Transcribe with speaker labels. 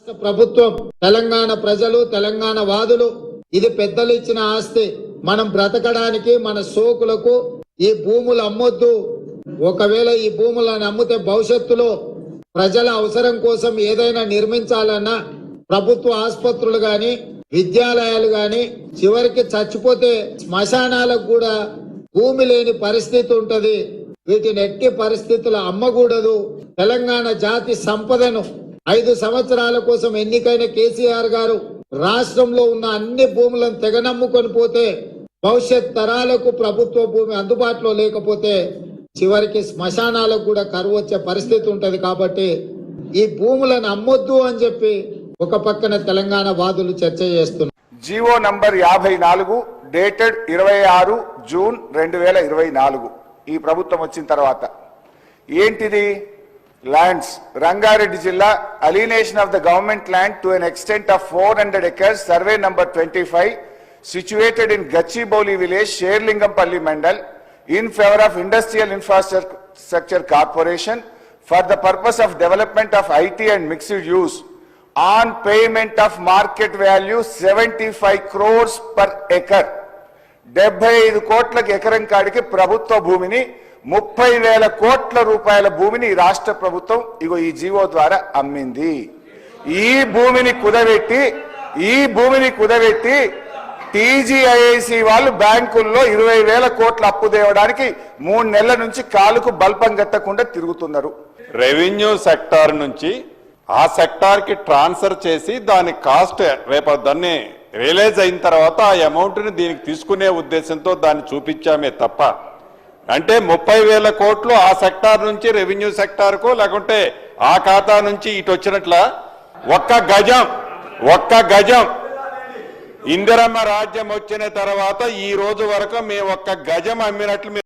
Speaker 1: ప్రభుత్వం తెలంగాణ ప్రజలు తెలంగాణ వాదులు ఇది పెద్దలు ఇచ్చిన ఆస్తి. మనం బ్రతకడానికి మన సోకులకు ఈ భూములు అమ్మొద్దు. ఒకవేళ ఈ భూములను అమ్మితే భవిష్యత్తులో ప్రజల అవసరం కోసం ఏదైనా నిర్మించాలన్నా ప్రభుత్వ ఆసుపత్రులు గాని విద్యాలయాలు గాని చివరికి చచ్చిపోతే శ్మశానాలకు కూడా భూమి లేని పరిస్థితి ఉంటది. వీటిని ఎట్టి పరిస్థితులు అమ్మకూడదు. తెలంగాణ జాతి సంపదను 5 సంవత్సరాల కోసం ఎన్నికైన కేసీఆర్ గారు రాష్ట్రంలో ఉన్న అన్ని భూములను తెగనమ్ముకొని పోతే భవిష్యత్ తరాలకు ప్రభుత్వ భూమి అందుబాటులో లేకపోతే చివరికి శ్మశానాలకు కూడా కరువు వచ్చే పరిస్థితి ఉంటది. కాబట్టి ఈ భూములను అమ్మొద్దు అని చెప్పి ఒక పక్కన తెలంగాణ వాదులు చర్చ చేస్తున్నారు.
Speaker 2: జీవో నంబర్ 54 డేటెడ్ 26 జూన్ 2024 ఈ ప్రభుత్వం వచ్చిన తర్వాత ఏంటిది? ల్యాండ్స్ రంగారెడ్డి జిల్లా alienation of the government land to an extent of 400 acres survey number 25 situated in Gachibowli village Serilingampally mandal in favor of Industrial Infrastructure Corporation for the purpose of development of IT and mixed use on payment of market value 75 crores per acre. 75 కోట్లకు ఎకరం కాడికి ప్రభుత్వ భూమిని 30,000 కోట్ల రూపాయల భూమిని రాష్ట్ర ప్రభుత్వం ఇగో ఈ జీవో ద్వారా అమ్మింది. ఈ భూమిని కుదబెట్టి టీజీఐఐసి వాళ్ళు బ్యాంకుల్లో 20,000 కోట్ల అప్పు తేవడానికి 3 నెలల నుంచి కాలుకు బల్పం గట్టకుండా తిరుగుతున్నారు.
Speaker 3: రెవెన్యూ సెక్టార్ నుంచి ఆ సెక్టార్ కి ట్రాన్స్ఫర్ చేసి దాని కాస్ట్ రేపు దాన్ని రియలైజ్ అయిన తర్వాత ఆ అమౌంట్ ని దీనికి తీసుకునే ఉద్దేశంతో దాన్ని చూపించామే తప్ప అంటే 30,000 కోట్లు ఆ సెక్టార్ నుంచి రెవెన్యూ సెక్టార్ కు లేకుంటే ఆ ఖాతా నుంచి ఇటు వచ్చినట్ల ఒక్క గజం ఇందిరమ్మ రాజ్యం వచ్చిన తర్వాత ఈ రోజు వరకు మేము ఒక్క గజం అమ్మినట్లు